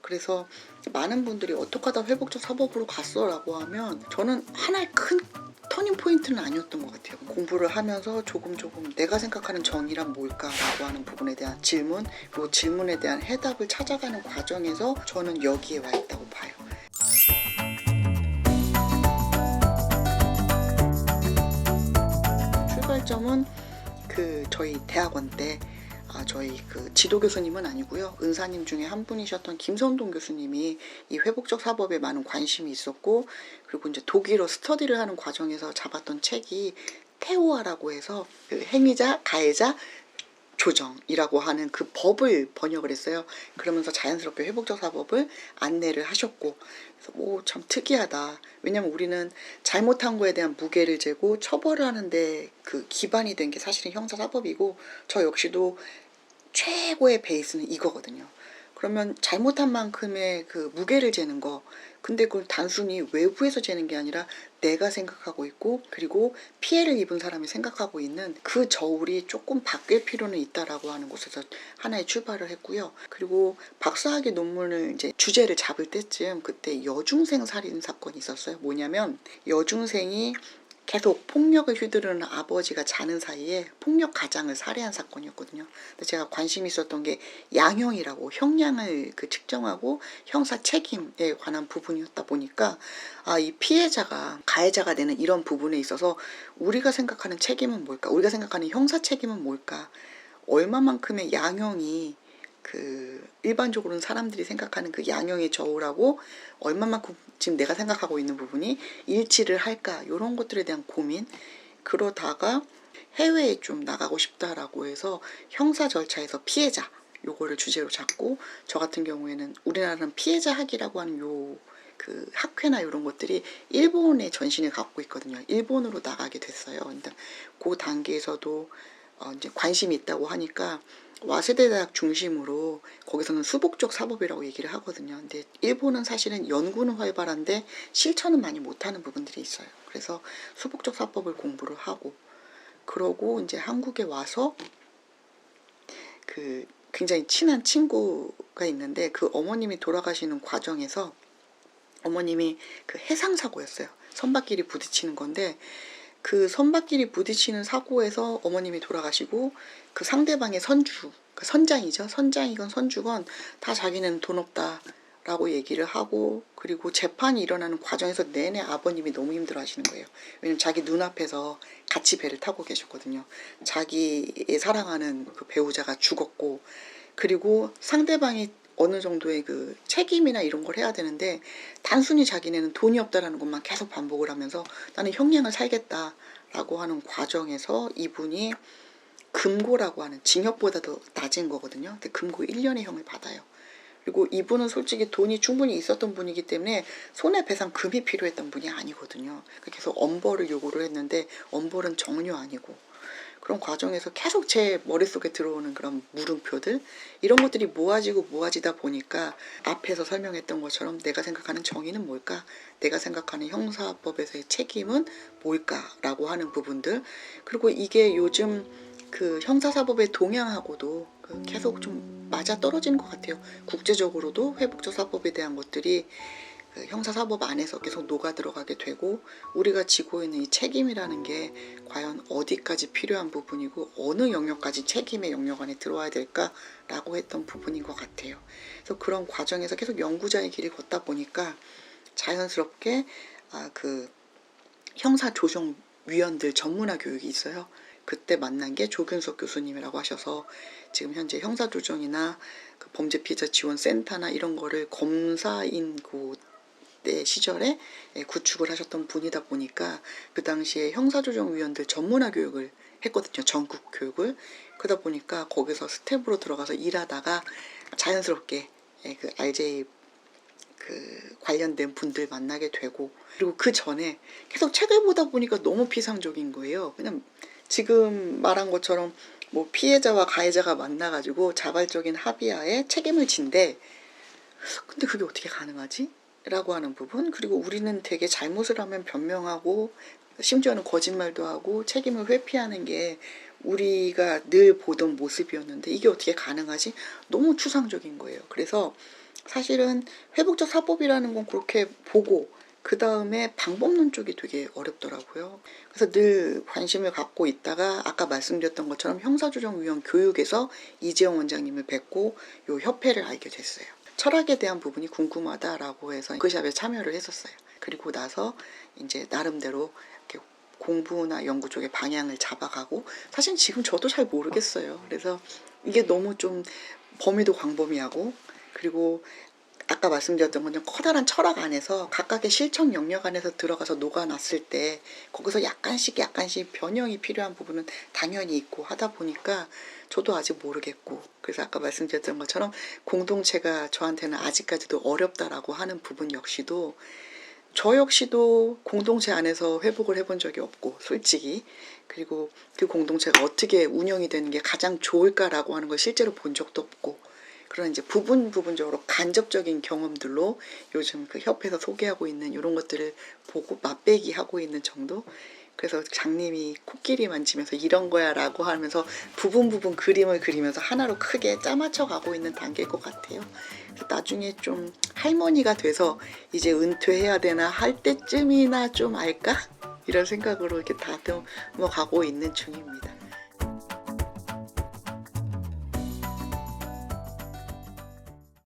그래서 많은 분들이 어떻게 하다 회복적 사법으로 갔어? 라고 하면 저는 하나의 큰 터닝 포인트는 아니었던 것 같아요. 공부를 하면서 조금 내가 생각하는 정의란 뭘까라고 하는 부분에 대한 질문, 그리고 질문에 대한 해답을 찾아가는 과정에서 저는 여기에 와 있다고 봐요. 출발점은 저희 대학원 때 저희 지도 교수님은 아니고요. 은사님 중에 한 분이셨던 김선동 교수님이 이 회복적 사법에 많은 관심이 있었고, 그리고 이제 독일어 스터디를 하는 과정에서 잡았던 책이 태오아라고 해서 행위자, 가해자, 조정이라고 하는 그 법을 번역을 했어요. 그러면서 자연스럽게 회복적 사법을 안내를 하셨고, 그래서 참 특이하다. 왜냐면 우리는 잘못한 거에 대한 무게를 재고 처벌을 하는데 그 기반이 된 게 사실은 형사사법이고, 저 역시도 최고의 베이스는 이거거든요. 그러면 잘못한 만큼의 그 무게를 재는 거, 근데 그걸 단순히 외부에서 재는 게 아니라 내가 생각하고 있고, 그리고 피해를 입은 사람이 생각하고 있는 그 저울이 조금 바뀔 필요는 있다라고 하는 곳에서 하나의 출발을 했고요. 그리고 박사학위 논문을 이제 주제를 잡을 때쯤 그때 여중생 살인 사건이 있었어요. 뭐냐면 여중생이 계속 폭력을 휘두르는 아버지가 자는 사이에 폭력 가장을 살해한 사건이었거든요. 근데 제가 관심 있었던 게 양형이라고 형량을 측정하고 형사 책임에 관한 부분이었다 보니까 이 피해자가 가해자가 되는 이런 부분에 있어서 우리가 생각하는 책임은 뭘까? 우리가 생각하는 형사 책임은 뭘까? 얼마만큼의 양형이 일반적으로는 사람들이 생각하는 그 양형의 저울하고 얼마만큼 지금 내가 생각하고 있는 부분이 일치를 할까, 이런 것들에 대한 고민. 그러다가 해외에 좀 나가고 싶다라고 해서 형사 절차에서 피해자 요거를 주제로 잡고, 저 같은 경우에는 우리나라는 피해자 학이라고 하는 학회나 이런 것들이 일본의 전신을 갖고 있거든요. 일본으로 나가게 됐어요. 근데 그 단계에서도 이제 관심이 있다고 하니까 와세대 대학 중심으로 거기서는 수복적 사법이라고 얘기를 하거든요. 근데 일본은 사실은 연구는 활발한데 실천은 많이 못하는 부분들이 있어요. 그래서 수복적 사법을 공부를 하고, 그러고 이제 한국에 와서 굉장히 친한 친구가 있는데 그 어머님이 돌아가시는 과정에서 어머님이 해상사고였어요. 선박끼리 부딪히는 건데 그 선박끼리 부딪히는 사고에서 어머님이 돌아가시고, 그 상대방의 선장이죠. 선장이건 선주건 다 자기는 돈 없다라고 얘기를 하고, 그리고 재판이 일어나는 과정에서 내내 아버님이 너무 힘들어 하시는 거예요. 왜냐면 자기 눈앞에서 같이 배를 타고 계셨거든요. 자기의 사랑하는 그 배우자가 죽었고, 그리고 상대방이 어느 정도의 책임이나 이런 걸 해야 되는데 단순히 자기네는 돈이 없다라는 것만 계속 반복을 하면서 나는 형량을 살겠다라고 하는 과정에서 이분이 금고라고 하는, 징역보다 더 낮은 거거든요. 근데 금고 1년의 형을 받아요. 그리고 이분은 솔직히 돈이 충분히 있었던 분이기 때문에 손해배상금이 필요했던 분이 아니거든요. 그래서 엄벌을 요구를 했는데 엄벌은 전혀 아니고, 그런 과정에서 계속 제 머릿속에 들어오는 그런 물음표들, 이런 것들이 모아지다 보니까 앞에서 설명했던 것처럼 내가 생각하는 정의는 뭘까? 내가 생각하는 형사법에서의 책임은 뭘까라고 하는 부분들, 그리고 이게 요즘 형사사법의 동향하고도 계속 좀 맞아떨어지는 것 같아요. 국제적으로도 회복적 사법에 대한 것들이 형사사법 안에서 계속 녹아 들어가게 되고, 우리가 지고 있는 이 책임이라는 게 과연 어디까지 필요한 부분이고 어느 영역까지 책임의 영역 안에 들어와야 될까라고 했던 부분인 것 같아요. 그래서 그런 과정에서 계속 연구자의 길을 걷다 보니까 자연스럽게 형사조정위원들 전문화 교육이 있어요. 그때 만난 게 조균석 교수님이라고 하셔서 지금 현재 형사조정이나 범죄피해자지원센터나 이런 거를 검사인 때 시절에 구축을 하셨던 분이다 보니까 그 당시에 형사조정위원들 전문화 교육을 했거든요. 전국 교육을. 그러다 보니까 거기서 스텝으로 들어가서 일하다가 자연스럽게 RJ 관련된 분들 만나게 되고, 그리고 그 전에 계속 책을 보다 보니까 너무 피상적인 거예요. 그냥 지금 말한 것처럼 피해자와 가해자가 만나가지고 자발적인 합의하에 책임을 진대. 근데 그게 어떻게 가능하지? 라고 하는 부분, 그리고 우리는 되게 잘못을 하면 변명하고 심지어는 거짓말도 하고 책임을 회피하는 게 우리가 늘 보던 모습이었는데 이게 어떻게 가능하지? 너무 추상적인 거예요. 그래서 사실은 회복적 사법이라는 건 그렇게 보고 그 다음에 방법론 쪽이 되게 어렵더라고요. 그래서 늘 관심을 갖고 있다가 아까 말씀드렸던 것처럼 형사조정위원 교육에서 이재용 원장님을 뵙고 요 협회를 알게 됐어요. 철학에 대한 부분이 궁금하다라고 해서 워크숍에 참여를 했었어요. 그리고 나서 이제 나름대로 이렇게 공부나 연구 쪽에 방향을 잡아가고, 사실 지금 저도 잘 모르겠어요. 그래서 이게 너무 좀 범위도 광범위하고, 그리고 아까 말씀드렸던 것처럼 커다란 철학 안에서 각각의 실천 영역 안에서 들어가서 녹아났을 때 거기서 약간씩 변형이 필요한 부분은 당연히 있고 하다 보니까 저도 아직 모르겠고, 그래서 아까 말씀드렸던 것처럼 공동체가 저한테는 아직까지도 어렵다라고 하는 부분 역시도, 저 역시도 공동체 안에서 회복을 해본 적이 없고 솔직히, 그리고 그 공동체가 어떻게 운영이 되는 게 가장 좋을까라고 하는 걸 실제로 본 적도 없고, 그런 이제 부분적으로 간접적인 경험들로 요즘 그 협회에서 소개하고 있는 이런 것들을 보고 맛배기 하고 있는 정도. 그래서 장님이 코끼리 만지면서 이런 거야 라고 하면서 부분 그림을 그리면서 하나로 크게 짜맞춰 가고 있는 단계일 것 같아요. 그래서 나중에 좀 할머니가 돼서 이제 은퇴해야 되나 할 때쯤이나 좀 알까? 이런 생각으로 이렇게 다듬어 가고 있는 중입니다.